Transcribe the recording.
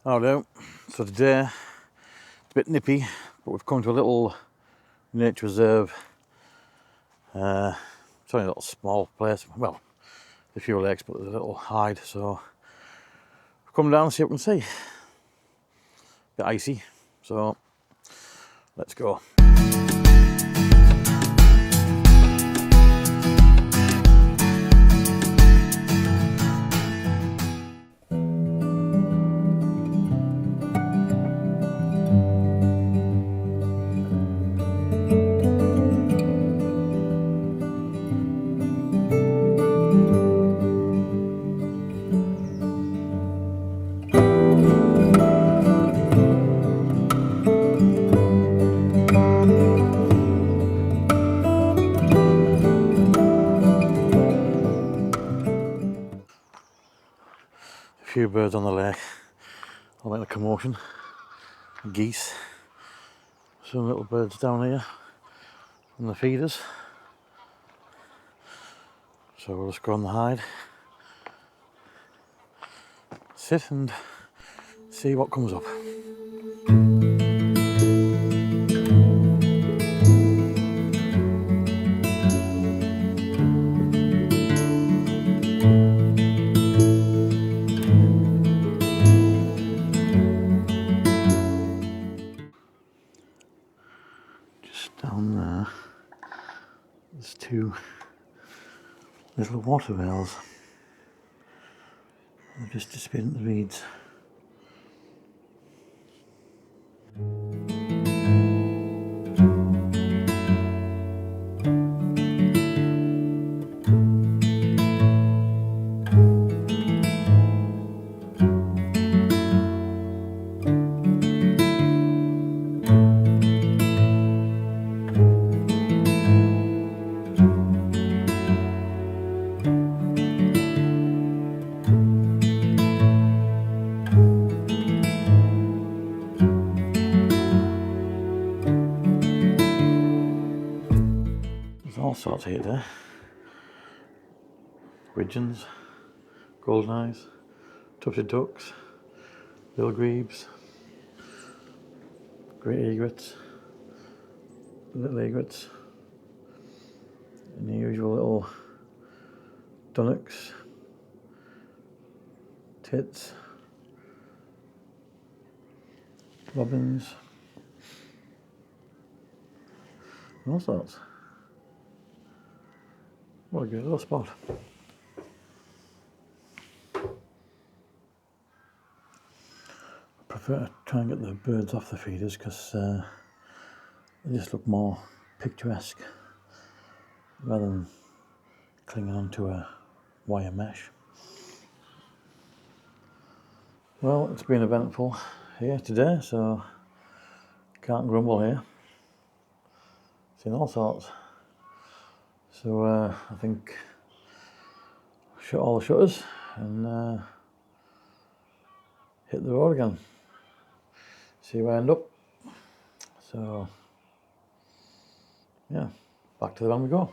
Hello. So today it's a bit nippy, but we've come to a little nature reserve. It's only a little small place. Well, a few lakes, but there's a little hide. So we've come down and see what we can see. A bit icy, so let's go. A few birds on the lake. I like the commotion. Geese. Some little birds down here from the feeders. So we'll just go on the hide, sit and see what comes up. Just down there, there's two little water whales. They've just disappeared in the reeds. There's all sorts here there. Widgeons, golden eyes, tufted ducks, little grebes, great egrets, little egrets, and the usual little dunnocks, tits, robins, all sorts. What a good little spot. I prefer to try and get the birds off the feeders because they just look more picturesque rather than clinging onto a wire mesh. Well, it's been eventful here today, so can't grumble here. Seen all sorts. So I think I'll shut all the shutters and hit the road again. See where I end up. So yeah, back to the van we go.